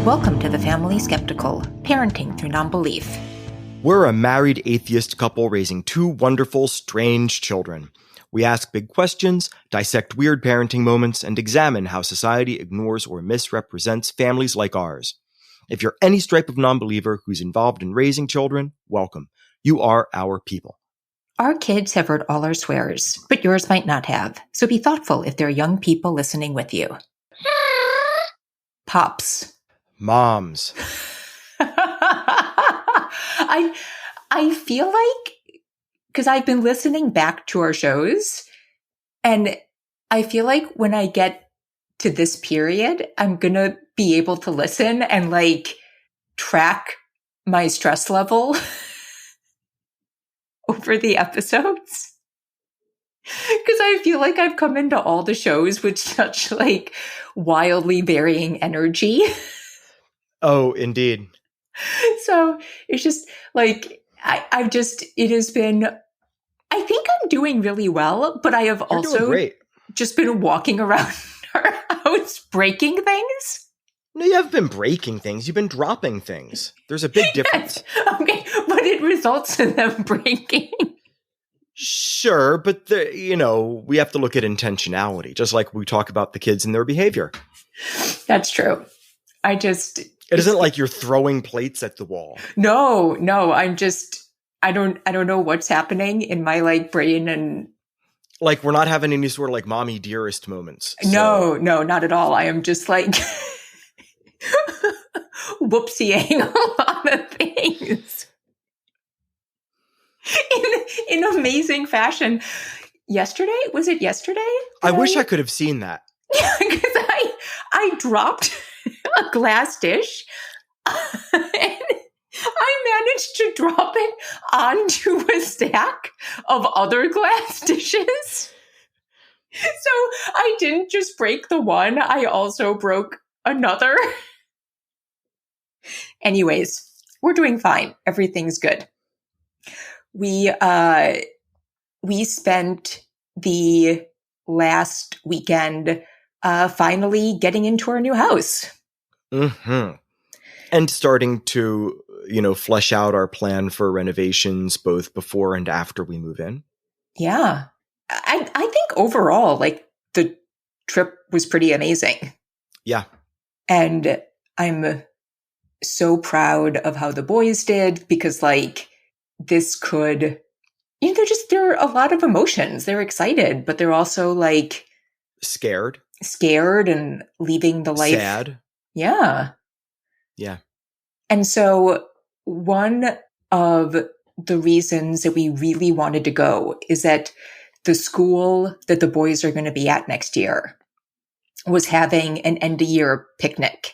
Welcome to The Family Skeptical, Parenting Through Nonbelief. We're a married atheist couple raising two wonderful, strange children. We ask big questions, dissect weird parenting moments, and examine how society ignores or misrepresents families like ours. If you're any stripe of nonbeliever who's involved in raising children, welcome. You are our people. Our kids have heard all our swears, but yours might not have, so be thoughtful if there are young people listening with you. Pops. Moms. I feel like, because I've been listening back to our shows, and I feel like when I get to this period, I'm going to be able to listen and track my stress level over the episodes. Because I feel like I've come into all the shows with such wildly varying energy. Oh, indeed. So it's just it has been, I think I'm doing really well, but I have also just been walking around our house breaking things. No, you haven't been breaking things. You've been dropping things. There's a big difference. Yes. Okay, but it results in them breaking. Sure, but we have to look at intentionality, just like we talk about the kids and their behavior. That's true. It isn't like you're throwing plates at the wall. No, I don't know what's happening in my brain, and we're not having any sort of mommy dearest moments. So. No, not at all. I am just whoopsieing a lot of things in amazing fashion. Was it yesterday? I wish I could have seen that. Yeah, because I dropped a glass dish and I managed to drop it onto a stack of other glass dishes. So I didn't just break the one, I also broke another. Anyways, we're doing fine. Everything's good. We spent the last weekend finally getting into our new house. Mm-hmm. And starting to, flesh out our plan for renovations both before and after we move in. Yeah. I think overall, the trip was pretty amazing. Yeah. And I'm so proud of how the boys did because, this could, there are a lot of emotions. They're excited, but they're also, scared and leaving the life. Sad. Yeah. Yeah. And so one of the reasons that we really wanted to go is that the school that the boys are going to be at next year was having an end of year picnic.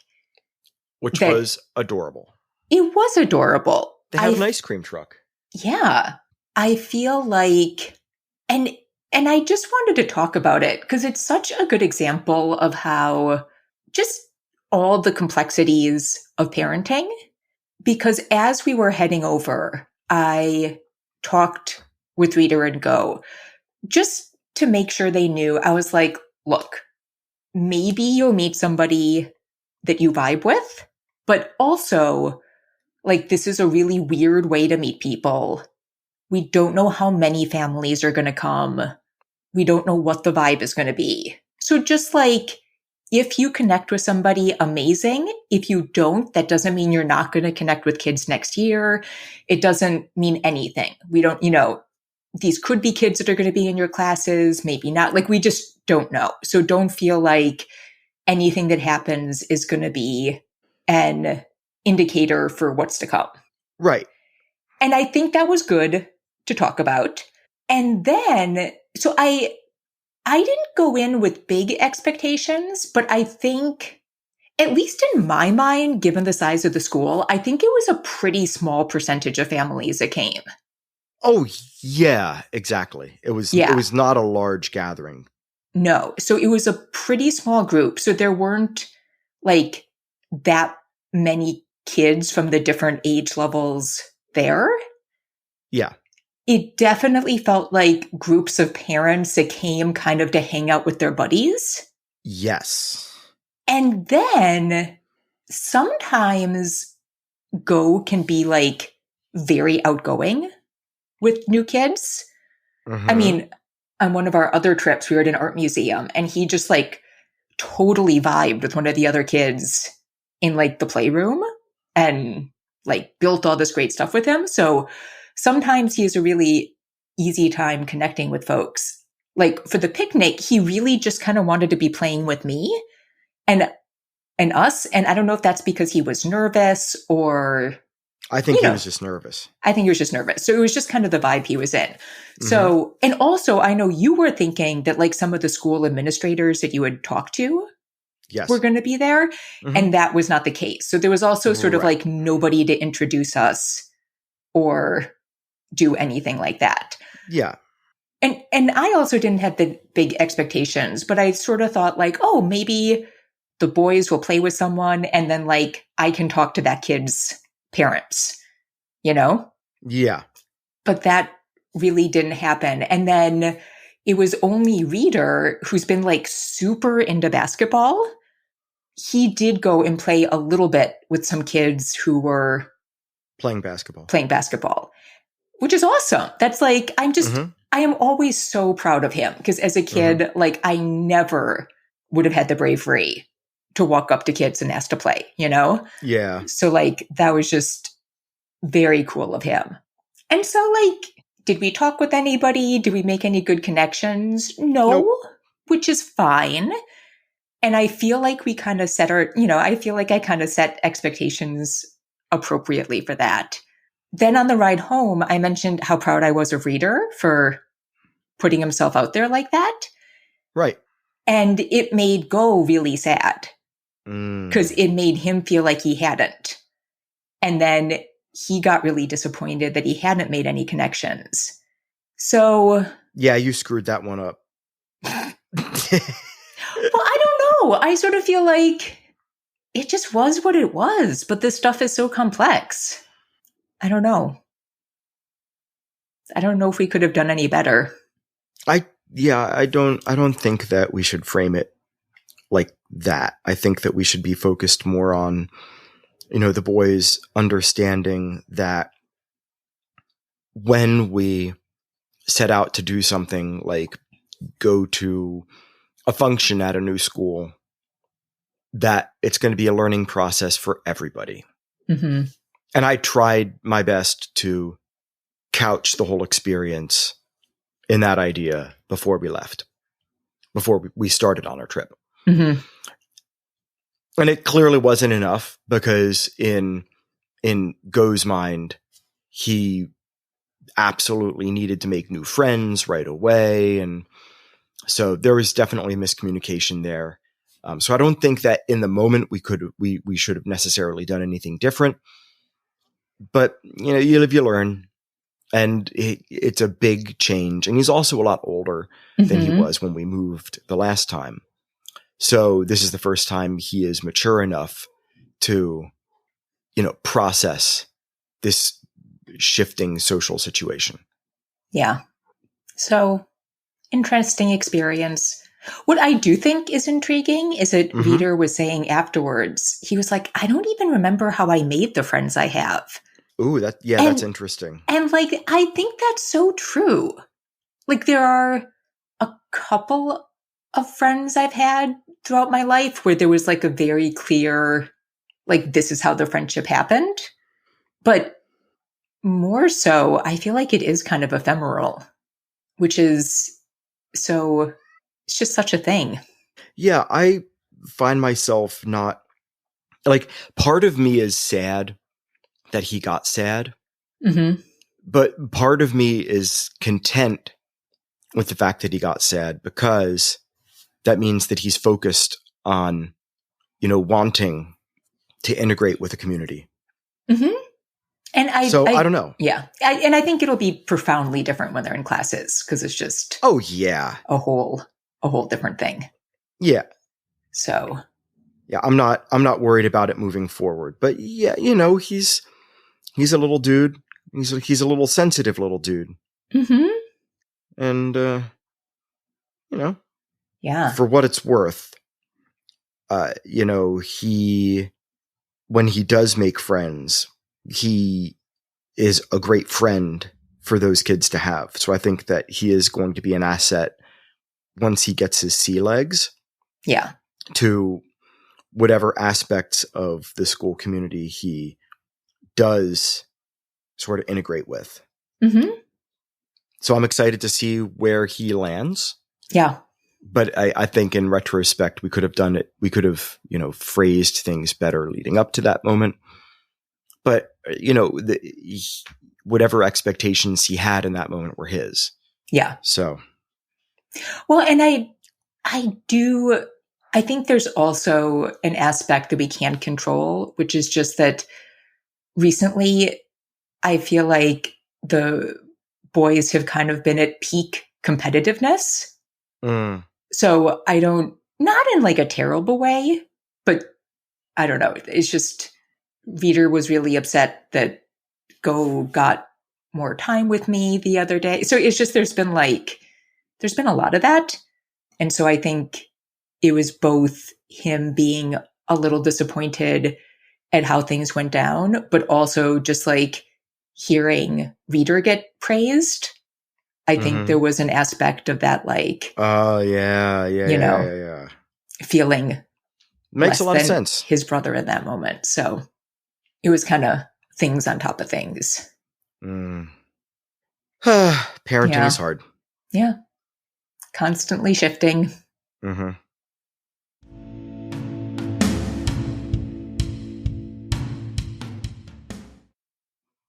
Which was adorable. It was adorable. They have an ice cream truck. Yeah. I feel and I just wanted to talk about it because it's such a good example of how just all the complexities of parenting. Because as we were heading over, I talked with Reader and Go just to make sure they knew. I was like, look, maybe you'll meet somebody that you vibe with, but also this is a really weird way to meet people. We don't know how many families are going to come. We don't know what the vibe is going to be. So just if you connect with somebody, amazing. If you don't, that doesn't mean you're not going to connect with kids next year. It doesn't mean anything. We don't, these could be kids that are going to be in your classes, maybe not. We just don't know. So don't feel like anything that happens is going to be an indicator for what's to come. Right. And I think that was good to talk about. And then, so I didn't go in with big expectations, but I think, at least in my mind, given the size of the school, I think it was a pretty small percentage of families that came. Oh, yeah, exactly. It was not a large gathering. No. So it was a pretty small group. So there weren't that many kids from the different age levels there. Yeah. It definitely felt like groups of parents that came kind of to hang out with their buddies. Yes. And then sometimes Go can be like very outgoing with new kids. I Mm-hmm. mean, on one of our other trips, we were at an art museum and he just like totally vibed with one of the other kids in like the playroom and like built all this great stuff with him. So sometimes he has a really easy time connecting with folks. Like for the picnic, he really just kind of wanted to be playing with me and us. And I don't know if that's because he was nervous or, I think you he know, was just nervous. I think he was just nervous. So it was just kind of the vibe he was in. Mm-hmm. So, and also I know you were thinking that like some of the school administrators that you had talked to were Yes. going to be there. Mm-hmm. And that was not the case. So there was also sort of Right. like nobody to introduce us or do anything like that. Yeah. And I also didn't have the big expectations, but I sort of thought like, oh, maybe the boys will play with someone and then like I can talk to that kid's parents, you know? Yeah. But that really didn't happen. And then it was only Reader, who's been like super into basketball. He did go and play a little bit with some kids who were Playing basketball. playing basketball, which is awesome. That's like, Mm-hmm. I am always so proud of him because as a kid, Mm-hmm. like I never would have had the bravery to walk up to kids and ask to play, you know? Yeah. So like that was just very cool of him. And so like, did we talk with anybody? Did we make any good connections? No, Nope. which is fine. And I feel like we kind of set I feel like I kind of set expectations appropriately for that. Then on the ride home, I mentioned how proud I was of Reader for putting himself out there like that. Right. And it made Go really sad Mm. because it made him feel like he hadn't. And then he got really disappointed that he hadn't made any connections. So, Yeah, you screwed that one up. well, I don't know. I sort of feel like it just was what it was, but this stuff is so complex. I don't know. I don't know if we could have done any better. I don't think that we should frame it like that. I think that we should be focused more on, the boys understanding that when we set out to do something like go to a function at a new school, that it's going to be a learning process for everybody. Mm-hmm. And I tried my best to couch the whole experience in that idea before we left, before we started on our trip. Mm-hmm. And it clearly wasn't enough because in Go's mind, he absolutely needed to make new friends right away. And so there was definitely miscommunication there. So I don't think that in the moment we should have necessarily done anything different. But, you live, you learn. And it's a big change. And he's also a lot older than he was when we moved the last time. So this is the first time he is mature enough to, process this shifting social situation. Yeah. So, interesting experience. What I do think is intriguing is that Reader was saying afterwards, he was like, I don't even remember how I made the friends I have. Ooh, that's interesting. And like, I think that's so true. Like, there are a couple of friends I've had throughout my life where there was like a very clear, like, this is how the friendship happened. But more so, I feel like it is kind of ephemeral, which is so, it's just such a thing. Yeah, I find myself not, like, part of me is sad that he got sad. Mm-hmm. But part of me is content with the fact that he got sad because that means that he's focused on, wanting to integrate with the community. Mm-hmm. And I don't know. Yeah. And I think it'll be profoundly different when they're in classes because it's just Oh yeah, a whole different thing. Yeah. So yeah, I'm not worried about it moving forward. But yeah, he's a little dude. He's a little sensitive little dude. Mm-hmm. And yeah. for what it's worth, he when he does make friends, he is a great friend for those kids to have. So I think that he is going to be an asset once he gets his sea legs. Yeah. To whatever aspects of the school community he does sort of integrate with. Mm-hmm. So I'm excited to see where he lands. Yeah. But I think in retrospect, we could have done it. We could have, phrased things better leading up to that moment. But, whatever expectations he had in that moment were his. Yeah. So. Well, and I think there's also an aspect that we can't control, which is just that recently I feel like the boys have kind of been at peak competitiveness. Mm. So not in like a terrible way, but I don't know. It's just Reader was really upset that Go got more time with me the other day. So it's just there's been a lot of that. And so I think it was both him being a little disappointed at how things went down, but also just like hearing Reader get praised. I think there was an aspect of that, like, feeling makes a lot of sense. His brother in that moment. So it was kind of things on top of things. Parenting is hard. Yeah. Constantly shifting. Mm-hmm.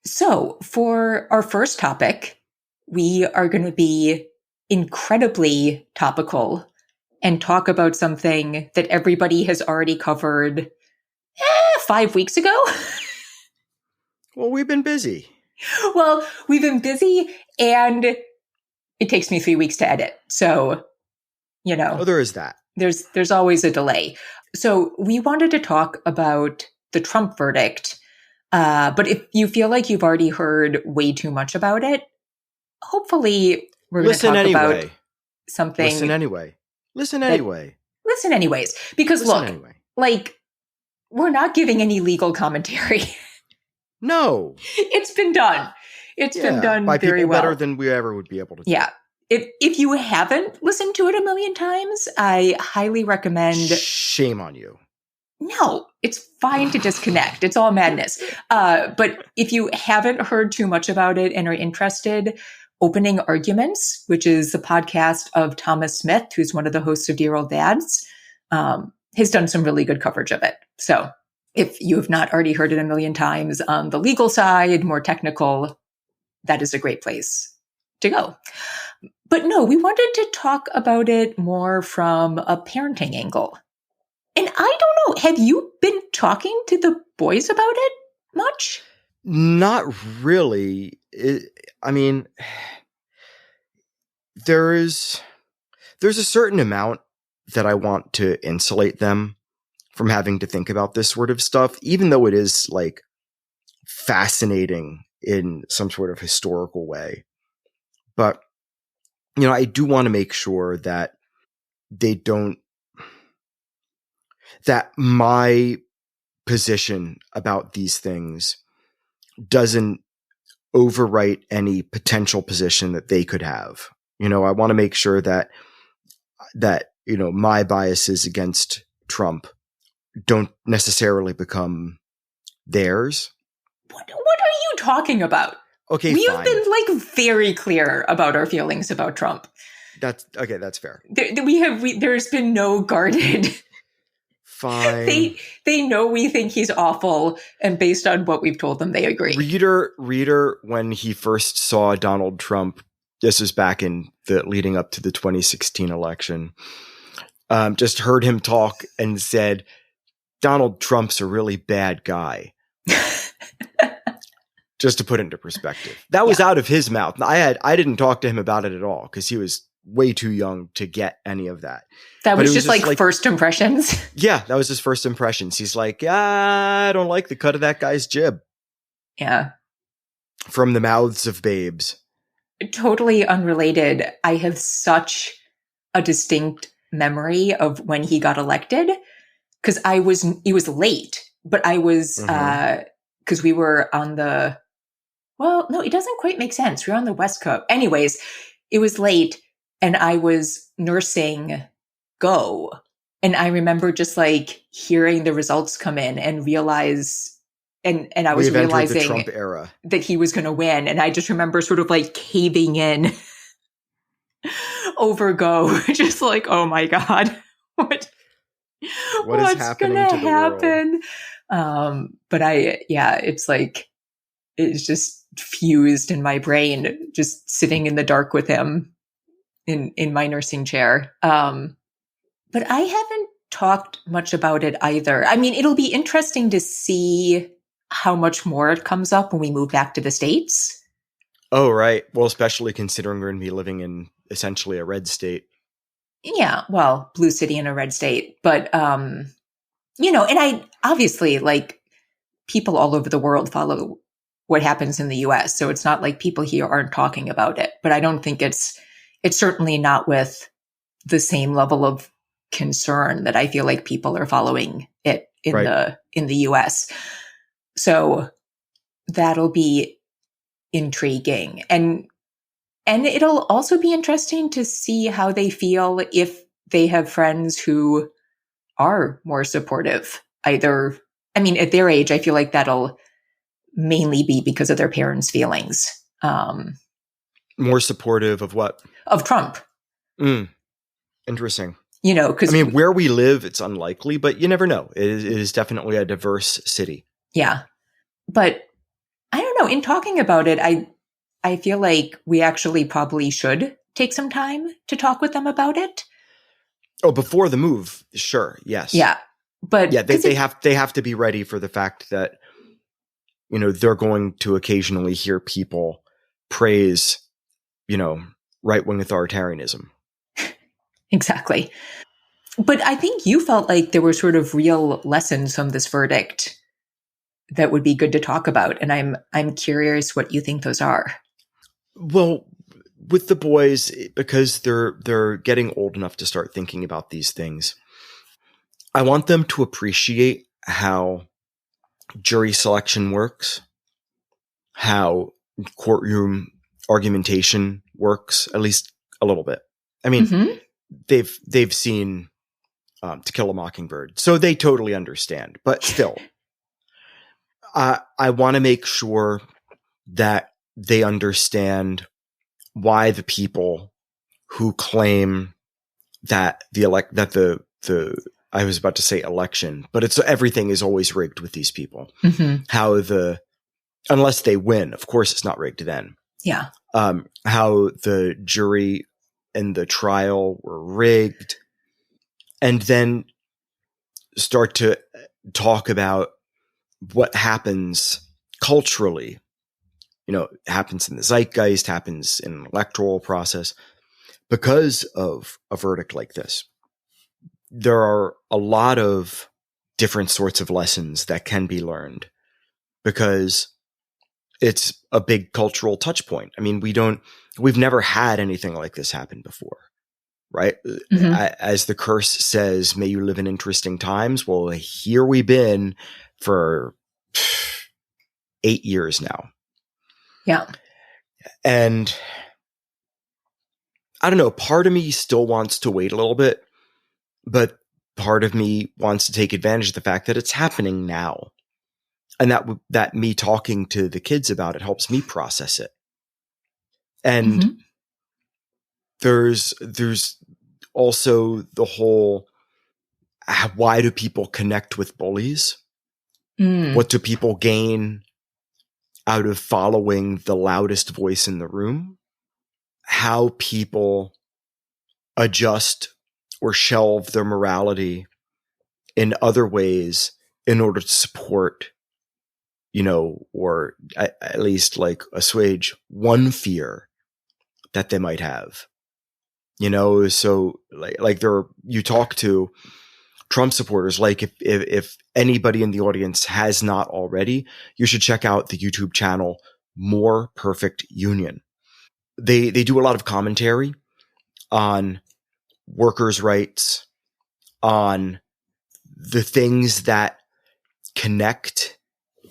So for our first topic, we are going to be incredibly topical and talk about something that everybody has already covered 5 weeks ago. Well, we've been busy. Well, we've been busy, and it takes me 3 weeks to edit. So, Oh, there is that. There's always a delay. So we wanted to talk about the Trump verdict. But if you feel like you've already heard way too much about it, hopefully we're going to talk about something. Listen anyway. Listen anyways. Because like, we're not giving any legal commentary. No. It's been done. It's been done by very people well. better than we ever would be able to do. Yeah. If you haven't listened to it a million times, I highly recommend. Shame on you. No, it's fine to disconnect. It's all madness. But if you haven't heard too much about it and are interested, Opening Arguments, which is the podcast of Thomas Smith, who's one of the hosts of Dear Old Dads, has done some really good coverage of it. So if you have not already heard it a million times on the legal side, more technical, that is a great place to go. But no, we wanted to talk about it more from a parenting angle. And I don't know, have you been talking to the boys about it much? Not really. There's a certain amount that I want to insulate them from having to think about this sort of stuff, even though it is like fascinating in some sort of historical way. But, I do want to make sure that that my position about these things doesn't overwrite any potential position that they could have. I want to make sure that my biases against Trump don't necessarily become theirs. What are you talking about? Okay, we fine. have been like very clear about our feelings about Trump. That's okay. That's fair. There's been no guarded. Fine. They know we think he's awful, and based on what we've told them, they agree. Reader, when he first saw Donald Trump, this was back in the leading up to the 2016 election, just heard him talk and said, Donald Trump's a really bad guy. Just to put it into perspective. That was out of his mouth. I didn't talk to him about it at all because he was way too young to get any of that. That was just like first impressions. Yeah, that was his first impressions. He's like, I don't like the cut of that guy's jib. Yeah. From the mouths of babes. Totally unrelated. I have such a distinct memory of when he got elected because it was late but I was, Mm-hmm. because we were on the, well, no, it doesn't quite make sense. We were on the West Coast. Anyways, it was late and I was nursing Go. And I remember just like hearing the results come in and realize, and I We was have entered the realizing Trump era. that he was going to win. And I just remember sort of like caving in over Go, just like, oh my God, what, What is what's going happening to to the world? happen? But yeah, it's like, it's just fused in my brain, just sitting in the dark with him in my nursing chair. But I haven't talked much about it either. I mean, it'll be interesting to see how much more it comes up when we move back to the States. Oh, right. Well, especially considering we're going to be living in essentially a red state. Yeah, well, blue city in a red state. But, and I obviously like people all over the world follow what happens in the US. So it's not like people here aren't talking about it, but I don't think it's certainly not with the same level of concern that I feel like people are following it Right. in the US. So that'll be intriguing. And it'll also be interesting to see how they feel if they have friends who are more supportive. Either, I mean, at their age, I feel like that'll mainly be because of their parents' feelings More supportive of what? of Trump. Mm, interesting. I Because mean, where we live, it's unlikely, but you never know. It is definitely a diverse city. yeah, but I don't know. In talking about it, I feel like we actually probably should take some time to talk with them about it. Oh, before the move, sure, yes, Yeah, but yeah. They have to be ready for the fact that they're going to occasionally hear people praise right wing authoritarianism. exactly. But I think you felt like there were sort of real lessons from this verdict that would be good to talk about, and I'm curious what you think those are. Well, with the boys, because they're getting old enough to start thinking about these things, I want them to appreciate how jury selection works, how courtroom argumentation works, at least a little bit. I mean, Mm-hmm. they've seen To Kill a Mockingbird, so they totally understand. But still, I want to make sure that they understand why the people who claim that the I was about to say election, but it's everything is always rigged with these people. Mm-hmm. How unless they win, of course, it's not rigged then. Yeah. How the jury and the trial were rigged, and then start to talk about what happens culturally. Happens in the zeitgeist, happens in an electoral process because of a verdict like this. There are a lot of different sorts of lessons that can be learned because it's a big cultural touch point. I mean, we've never had anything like this happen before, right? Mm-hmm. As the curse says, may you live in interesting times. Well, here we've been for 8 years now. Yeah. And I don't know, part of me still wants to wait a little bit, but part of me wants to take advantage of the fact that it's happening now. And that me talking to the kids about it helps me process it. And Mm-hmm. there's also the whole, why do people connect with bullies? Mm. What do people gain out of following the loudest voice in the room? How people adjust or shelve their morality in other ways in order to support, or at least like assuage one fear that they might have. So like you talk to Trump supporters, like if anybody in the audience has not already, you should check out the YouTube channel More Perfect Union. They do a lot of commentary on workers' rights, on the things that connect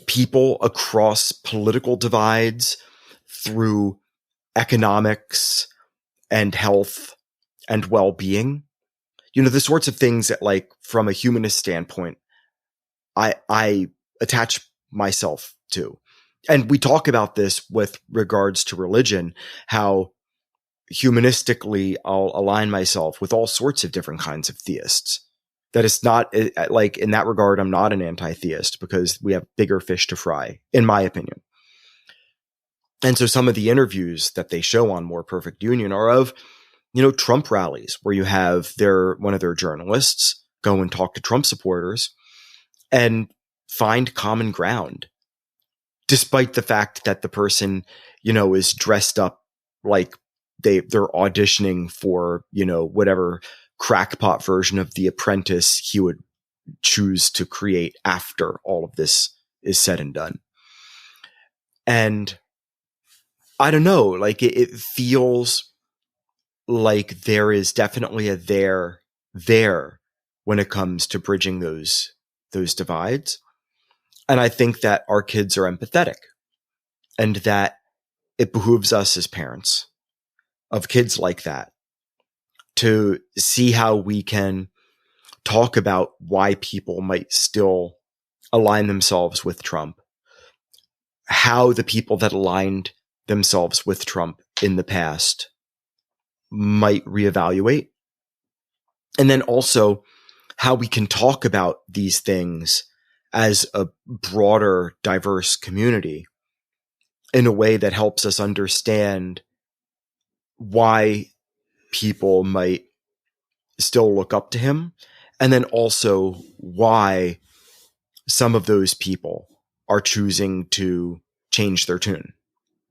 people across political divides through economics and health and well-being. You know, the sorts of things that, like, from a humanist standpoint, I attach myself to. And we talk about this with regards to religion, how humanistically I'll align myself with all sorts of different kinds of theists. That it's not, like, in that regard, I'm not an anti-theist because we have bigger fish to fry, in my opinion. And so some of the interviews that they show on More Perfect Union are of, you know, Trump rallies where you have one of their journalists go and talk to Trump supporters and find common ground, despite the fact that the person, you know, is dressed up like they're auditioning for, you know, whatever crackpot version of The Apprentice he would choose to create after all of this is said and done. And I don't know, like, it feels like there is definitely a there when it comes to bridging those divides. And I think that our kids are empathetic, and that it behooves us as parents of kids like that to see how we can talk about why people might still align themselves with Trump, how the people that aligned themselves with Trump in the past might reevaluate, and then also how we can talk about these things as a broader, diverse community in a way that helps us understand why people might still look up to him, and then also why some of those people are choosing to change their tune.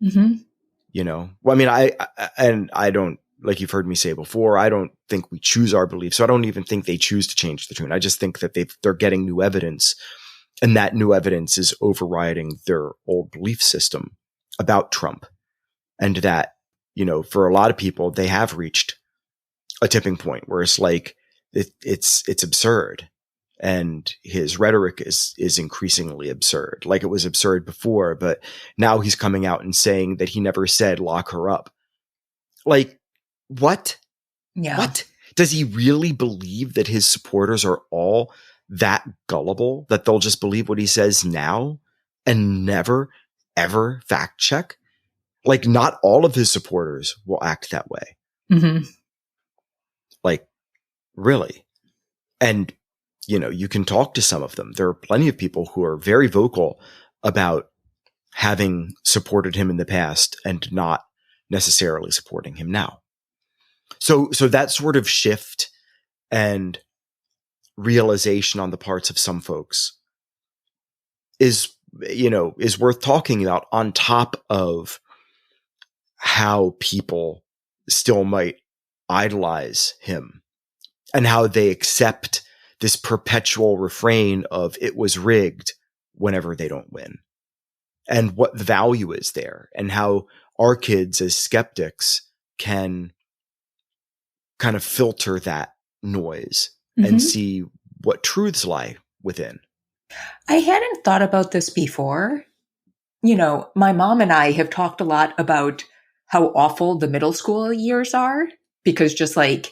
Mm-hmm. You know, well, I mean, I don't, like you've heard me say before, I don't think we choose our beliefs. So I don't even think they choose to change the tune. I just think that they're getting new evidence, and that new evidence is overriding their old belief system about Trump. And that, you know, for a lot of people, they have reached a tipping point where it's like, it's absurd. And his rhetoric is increasingly absurd. Like, it was absurd before, but now he's coming out and saying that he never said lock her up. Like, what? Yeah. What? Does he really believe that his supporters are all that gullible that they'll just believe what he says now and never, ever fact check? Like, not all of his supporters will act that way. Mm-hmm. Like, really? And, you know, you can talk to some of them. There are plenty of people who are very vocal about having supported him in the past and not necessarily supporting him now. So that sort of shift and realization on the parts of some folks is worth talking about, on top of how people still might idolize him and how they accept this perpetual refrain of "it was rigged" whenever they don't win, and what the value is there, and how our kids as skeptics can kind of filter that noise and see what truths lie within. I hadn't thought about this before. You know, my mom and I have talked a lot about how awful the middle school years are, because just like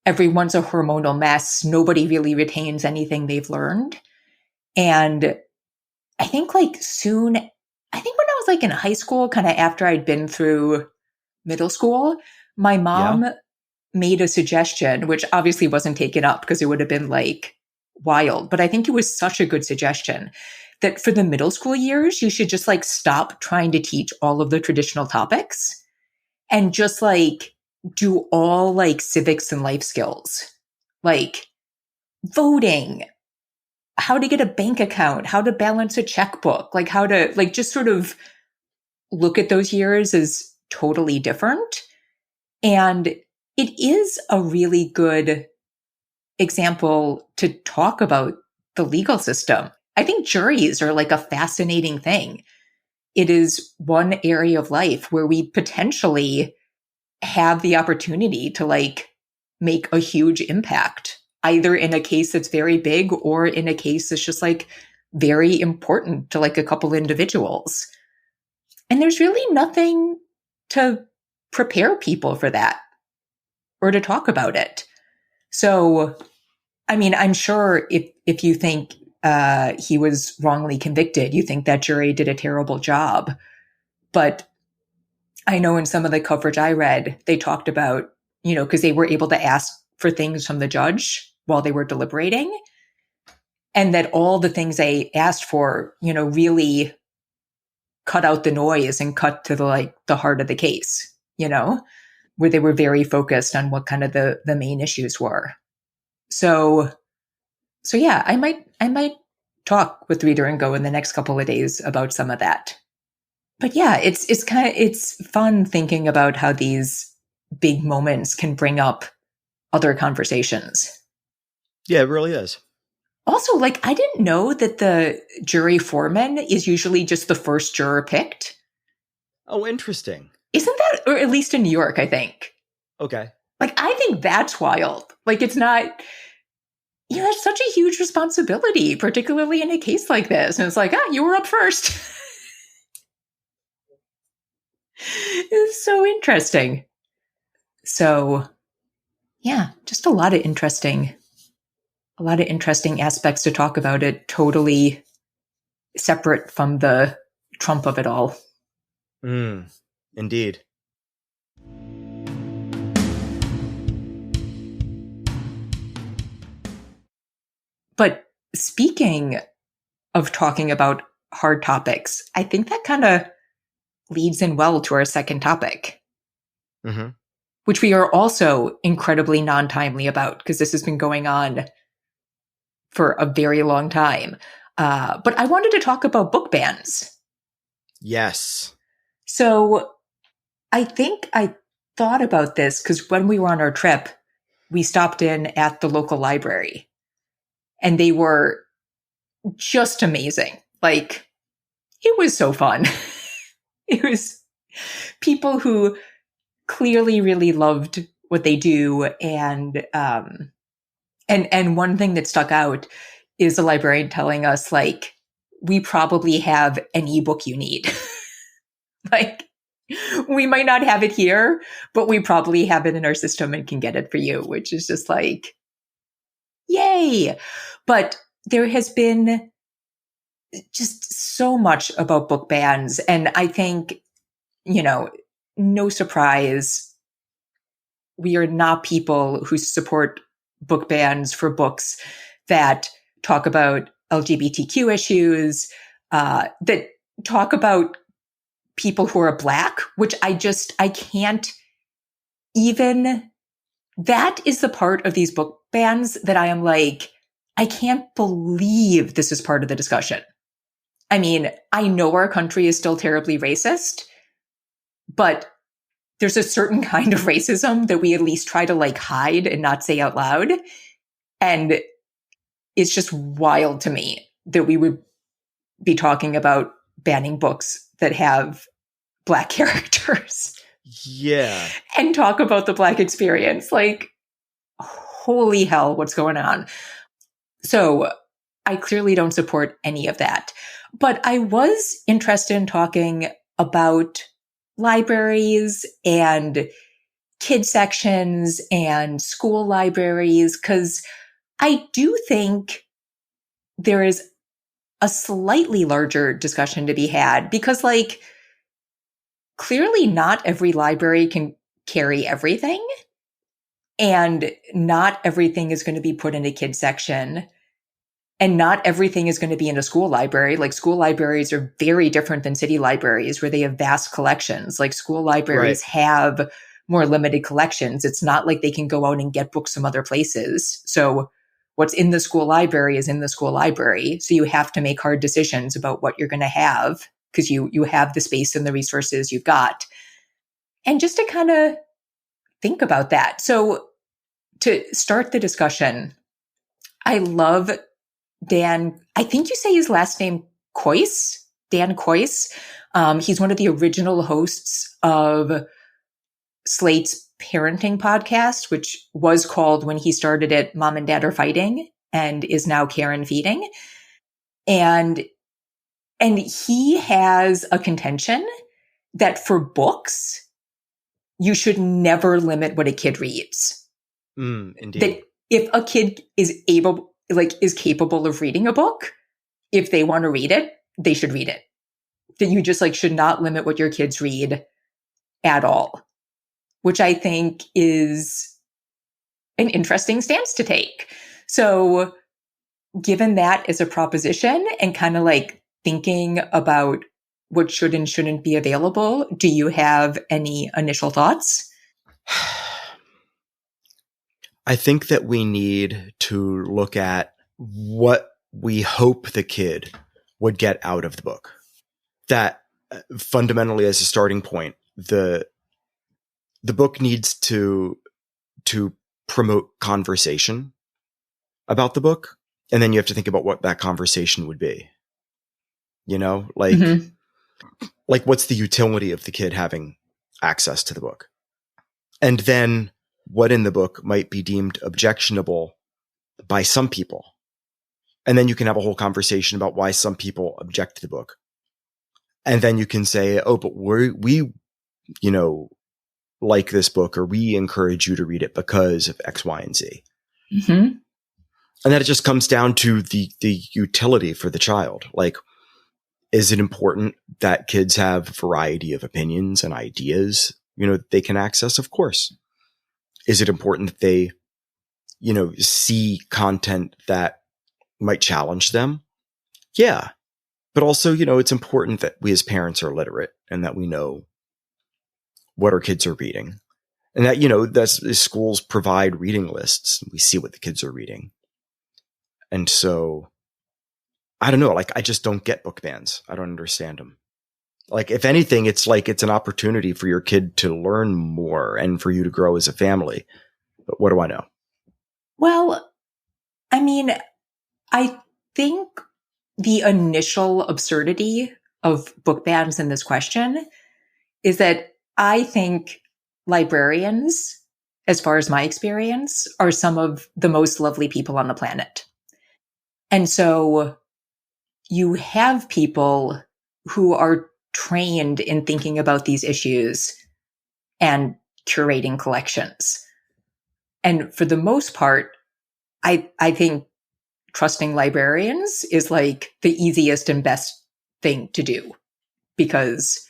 everyone's a hormonal mess, nobody really retains anything they've learned. And I think when I was like in high school, kind of after I'd been through middle school, my mom made a suggestion, which obviously wasn't taken up because it would have been like wild. But I think it was such a good suggestion that for the middle school years, you should just like stop trying to teach all of the traditional topics and just like do all like civics and life skills, like voting, how to get a bank account, how to balance a checkbook, like how to like just sort of look at those years as totally different. And it is a really good example to talk about the legal system. I think juries are like a fascinating thing. It is one area of life where we potentially have the opportunity to like make a huge impact, either in a case that's very big or in a case that's just like very important to like a couple individuals. And there's really nothing to prepare people for that or to talk about it. So, I mean, I'm sure if you think he was wrongly convicted, you think that jury did a terrible job. But I know in some of the coverage I read, they talked about, because they were able to ask for things from the judge while they were deliberating, and that all the things they asked for, really cut out the noise and cut to the heart of the case, where they were very focused on what kind of the main issues were. So yeah, I might talk with Reader and Go in the next couple of days about some of that. But yeah, it's fun thinking about how these big moments can bring up other conversations. Yeah, it really is. Also, I didn't know that the jury foreman is usually just the first juror picked. Oh, interesting. Isn't that, or at least in New York, I think. Okay. I think that's wild. It's not, it's such a huge responsibility, particularly in a case like this. And it's you were up first. It's so interesting. So, yeah, just a lot of interesting aspects to talk about it, totally separate from the Trump of it all. Indeed. But speaking of talking about hard topics, I think that kind of leads in well to our second topic, which we are also incredibly non-timely about because this has been going on for a very long time. But I wanted to talk about book bans. Yes. So I think I thought about this because when we were on our trip, we stopped in at the local library and they were just amazing. It was so fun. It was people who clearly really loved what they do. And one thing that stuck out is the librarian telling us, we probably have an ebook you need. We might not have it here, but we probably have it in our system and can get it for you, which is just yay. But there has been just so much about book bans. And I think, no surprise, we are not people who support book bans for books that talk about LGBTQ issues, that talk about people who are Black, which I can't even, that is the part of these book bans that I am I can't believe this is part of the discussion. I mean, I know our country is still terribly racist, but there's a certain kind of racism that we at least try to hide and not say out loud. And it's just wild to me that we would be talking about banning books that have Black characters. Yeah. And talk about the Black experience. Holy hell, what's going on? So I clearly don't support any of that. But I was interested in talking about libraries and kid sections and school libraries, because I do think there is a slightly larger discussion to be had because clearly not every library can carry everything and not everything is going to be put in a kid section. And not everything is going to be in a school library. School libraries are very different than city libraries where they have vast collections. School libraries have more limited collections. It's not like they can go out and get books from other places. So what's in the school library is in the school library. So you have to make hard decisions about what you're going to have because you have the space and the resources you've got. And just to kind of think about that. So to start the discussion, I love Dan, I think you say his last name Kois, Dan Kois. He's one of the original hosts of Slate's parenting podcast, which was called when he started it, Mom and Dad Are Fighting, and is now Care and Feeding. And he has a contention that for books, you should never limit what a kid reads. Indeed. That if a kid is capable of reading a book, if they want to read it, they should read it. That you just should not limit what your kids read at all, which I think is an interesting stance to take. So given that as a proposition and kind of thinking about what should and shouldn't be available, do you have any initial thoughts? I think that we need to look at what we hope the kid would get out of the book. That fundamentally, as a starting point, the book needs to promote conversation about the book. And then you have to think about what that conversation would be. What's the utility of the kid having access to the book? And then what in the book might be deemed objectionable by some people. And then you can have a whole conversation about why some people object to the book. And then you can say, oh, but we like this book, or we encourage you to read it because of X, Y, and Z. Mm-hmm. And that it just comes down to the utility for the child. Is it important that kids have a variety of opinions and ideas, they can access? Of course. Is it important that they, see content that might challenge them? Yeah. But also, it's important that we as parents are literate and that we know what our kids are reading. And that, schools provide reading lists. We see what the kids are reading. And so, I don't know, I just don't get book bans. I don't understand them. If anything, it's it's an opportunity for your kid to learn more and for you to grow as a family. But what do I know? Well, I mean, I think the initial absurdity of book bans in this question is that I think librarians, as far as my experience, are some of the most lovely people on the planet. And so you have people who are trained in thinking about these issues and curating collections. And for the most part, I think trusting librarians is the easiest and best thing to do because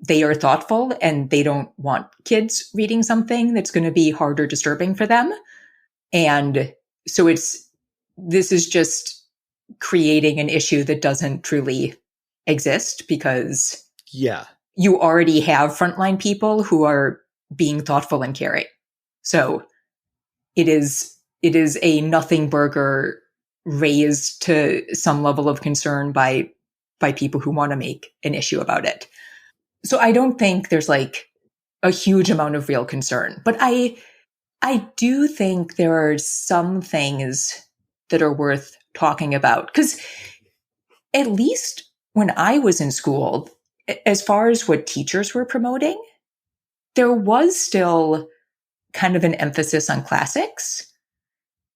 they are thoughtful and they don't want kids reading something that's going to be hard or disturbing for them. And so this is just creating an issue that doesn't truly exist because you already have frontline people who are being thoughtful and caring. So it is a nothing burger raised to some level of concern by people who want to make an issue about it. So I don't think there's a huge amount of real concern, but I do think there are some things that are worth talking about, because at least when I was in school, as far as what teachers were promoting, there was still kind of an emphasis on classics,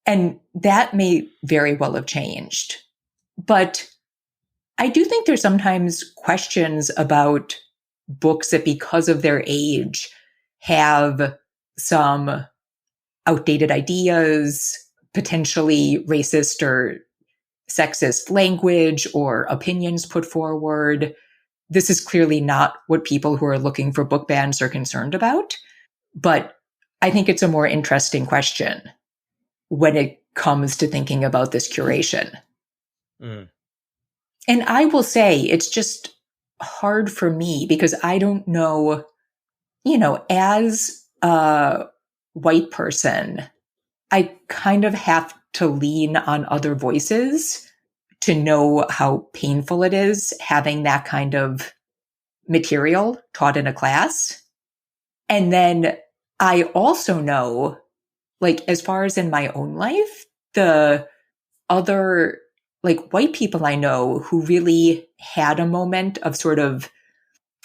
and that may very well have changed. But I do think there's sometimes questions about books that, because of their age, have some outdated ideas, potentially racist or sexist language or opinions put forward. This is clearly not what people who are looking for book bans are concerned about. But I think it's a more interesting question when it comes to thinking about this curation. Mm. And I will say it's just hard for me because I don't know, as a white person, I kind of have to lean on other voices to know how painful it is having that kind of material taught in a class. And then I also know, as far as in my own life, the other white people I know who really had a moment of sort of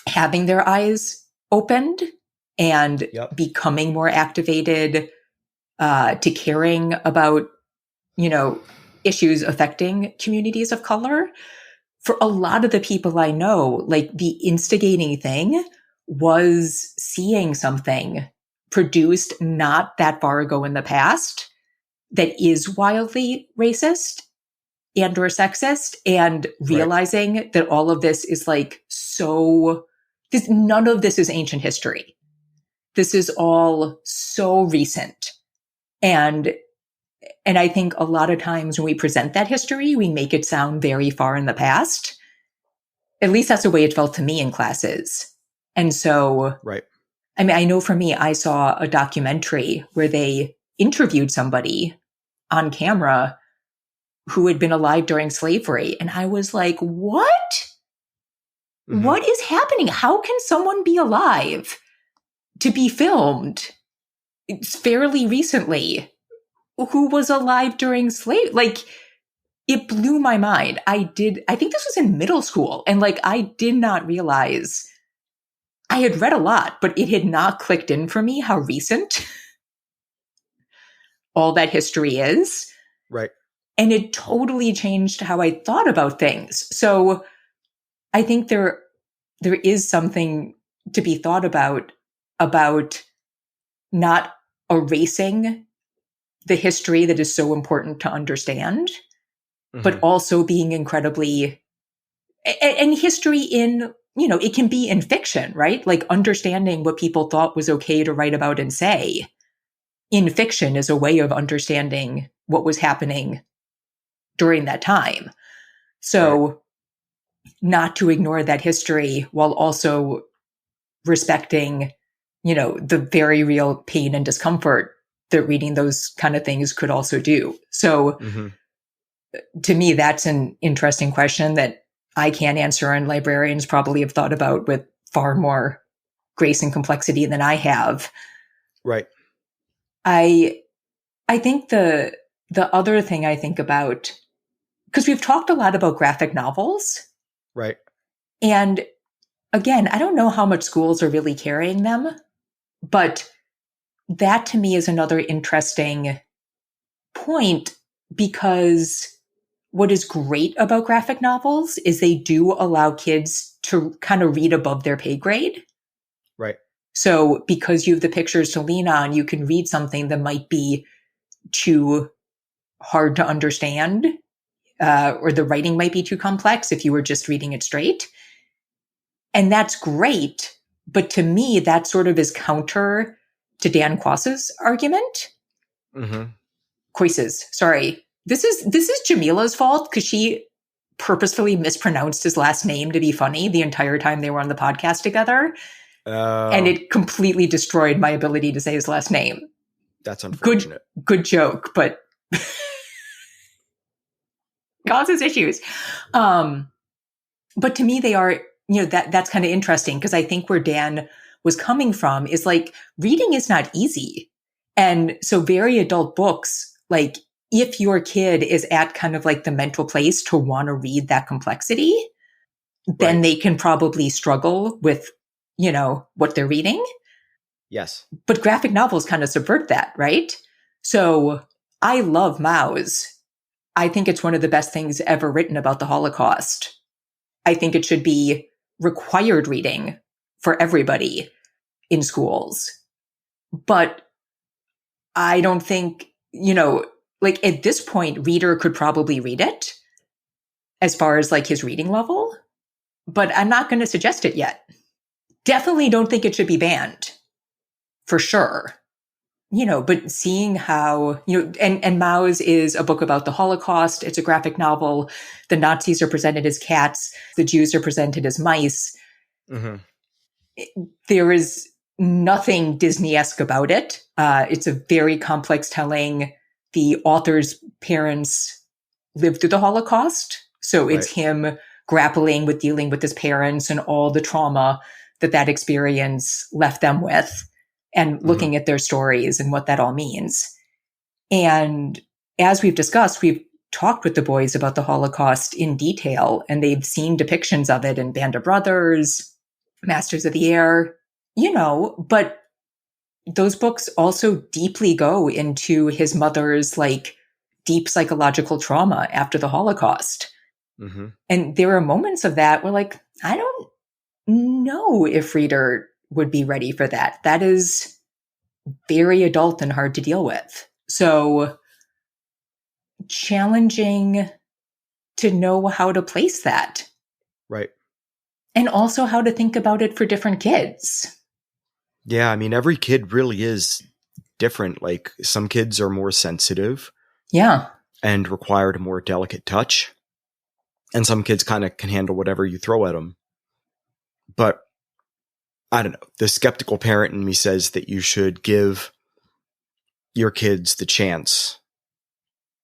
having their eyes opened and becoming more activated, to caring about, issues affecting communities of color, for a lot of the people I know, like the instigating thing was seeing something produced not that far ago in the past that is wildly racist and or sexist, and realizing that all of this is like none of this is ancient history. This is all so recent. And I think a lot of times when we present that history, we make it sound very far in the past. At least that's the way it felt to me in classes. And so, I mean, I know for me, I saw a documentary where they interviewed somebody on camera who had been alive during slavery. And I was like, what? Mm-hmm. What is happening? How can someone be alive to be filmed fairly recently who was alive during slavery? Like, it blew my mind. I think this was in middle school. And like, I did not realize, I had read a lot, but it had not clicked in for me how recent all that history is. Right. And it totally changed how I thought about things. So I think there is something to be thought about not erasing the history that is so important to understand, mm-hmm. but also being incredibly, and history in, it can be in fiction, right? Like understanding what people thought was okay to write about and say in fiction is a way of understanding what was happening during that time. So not to ignore that history while also respecting, the very real pain and discomfort that reading those kind of things could also do. So mm-hmm. to me, that's an interesting question that I can't answer, and librarians probably have thought about with far more grace and complexity than I have. Right. I think the other thing I think about, because we've talked a lot about graphic novels. Right. And again, I don't know how much schools are really carrying them, but that to me is another interesting point, because what is great about graphic novels is they do allow kids to kind of read above their pay grade. Right. So because you have the pictures to lean on, you can read something that might be too hard to understand, or the writing might be too complex if you were just reading it straight. And that's great. But to me, that sort of is counter to Dan Quass's argument. Mm-hmm. Quass's, sorry. This is Jamila's fault, because she purposefully mispronounced his last name to be funny the entire time they were on the podcast together. And it completely destroyed my ability to say his last name. That's unfortunate. Good joke, but causes issues. But to me, they are, that's kind of interesting, because I think where Dan was coming from is like, reading is not easy. And so very adult books, like if your kid is at kind of like the mental place to want to read that complexity, then they can probably struggle with, what they're reading. Yes. But graphic novels kind of subvert that, right? So I love Maus. I think it's one of the best things ever written about the Holocaust. I think it should be required reading for everybody in schools. But I don't think, like at this point, reader could probably read it as far as like his reading level, but I'm not going to suggest it yet. Definitely don't think it should be banned, for sure. But seeing how, and Maus is a book about the Holocaust. It's a graphic novel. The Nazis are presented as cats. The Jews are presented as mice. Mm-hmm. There is nothing Disney-esque about it. It's a very complex telling. The author's parents lived through the Holocaust. So it's him grappling with dealing with his parents and all the trauma that experience left them with, and looking at their stories and what that all means. And as we've discussed, we've talked with the boys about the Holocaust in detail, and they've seen depictions of it in Band of Brothers, Masters of the Air, but those books also deeply go into his mother's like deep psychological trauma after the Holocaust. Mm-hmm. And there are moments of that where, like, I don't know if reader would be ready for that. That is very adult and hard to deal with. So challenging to know how to place that. Right. And also how to think about it for different kids. Yeah, I mean, every kid really is different. Like, some kids are more sensitive. Yeah. And required a more delicate touch. And some kids kind of can handle whatever you throw at them. But I don't know. The skeptical parent in me says that you should give your kids the chance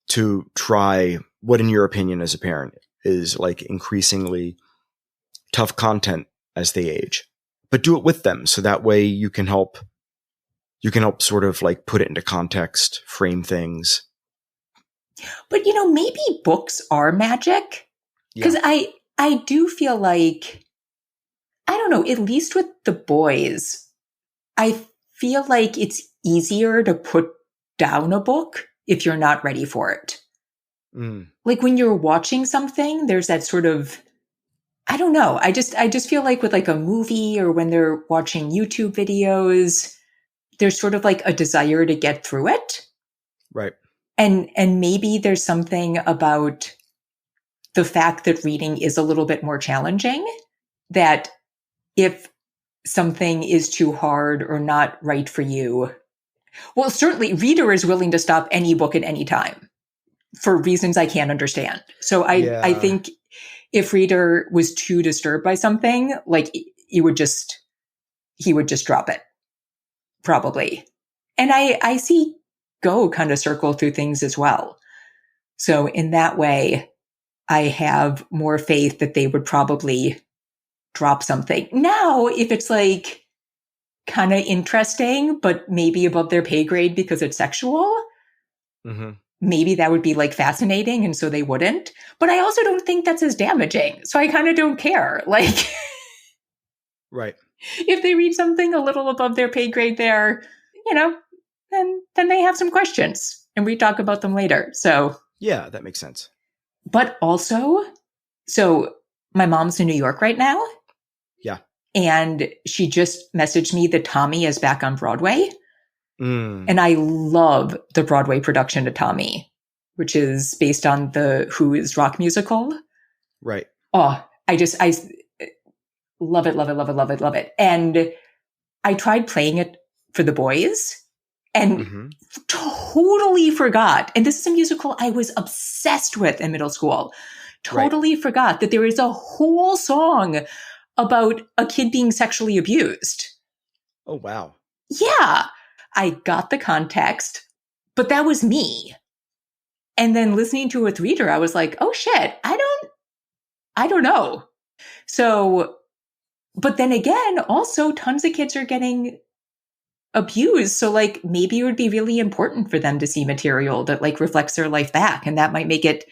to try what, in your opinion, as a parent, is like increasingly tough content as they age. But do it with them, so that way you can help sort of like put it into context, frame things. But, maybe books are magic. Because I do feel like, I don't know, at least with the boys, I feel like it's easier to put down a book if you're not ready for it. Mm. Like when you're watching something, there's that sort of, I don't know. I just feel like with like a movie or when they're watching YouTube videos, there's sort of like a desire to get through it. Right. And maybe there's something about the fact that reading is a little bit more challenging, that if something is too hard or not right for you, well, certainly reader is willing to stop any book at any time for reasons I can't understand. So I think if reader was too disturbed by something, like he would just drop it, probably. And I see Go kind of circle through things as well. So in that way, I have more faith that they would probably drop something. Now, if it's like kind of interesting, but maybe above their pay grade because it's sexual, mm-hmm. maybe that would be like fascinating. And so they wouldn't. But I also don't think that's as damaging. So I kind of don't care. Like, right. If they read something a little above their pay grade there, then they have some questions and we talk about them later. So yeah, that makes sense. But also, so my mom's in New York right now. Yeah. And she just messaged me that Tommy is back on Broadway. Mm. And I love the Broadway production of Tommy, which is based on the Who's rock musical. Right. Oh, I love it, love it, love it, love it, love it. And I tried playing it for the boys and totally forgot. And this is a musical I was obsessed with in middle school. Totally forgot that there is a whole song about a kid being sexually abused. Oh, wow. Yeah. I got the context, but that was me. And then listening to it with reader, I was like, oh shit, I don't know. So, but then again, also tons of kids are getting abused. So like maybe it would be really important for them to see material that like reflects their life back. And that might make it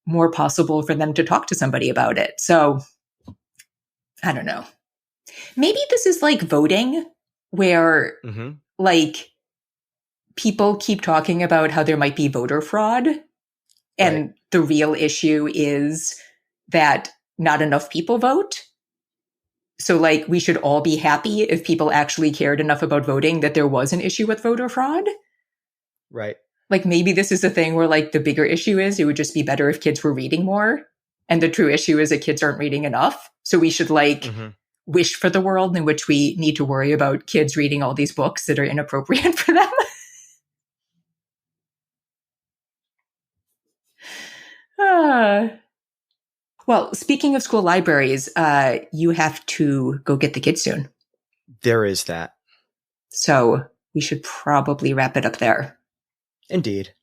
more possible for them to talk to somebody about it. So I don't know. Maybe this is like voting where like people keep talking about how there might be voter fraud. And the real issue is that not enough people vote. So like we should all be happy if people actually cared enough about voting that there was an issue with voter fraud. Right. Like maybe this is a thing where like the bigger issue is it would just be better if kids were reading more. And the true issue is that kids aren't reading enough. So we should like wish for the world in which we need to worry about kids reading all these books that are inappropriate for them. Well, speaking of school libraries, you have to go get the kids soon. There is that. So we should probably wrap it up there. Indeed.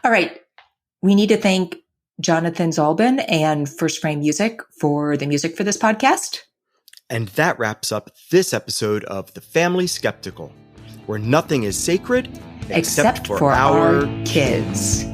All right. We need to thank Jonathan Zalbin and First Frame Music for the music for this podcast. And that wraps up this episode of The Family Skeptical, where nothing is sacred except for our kids.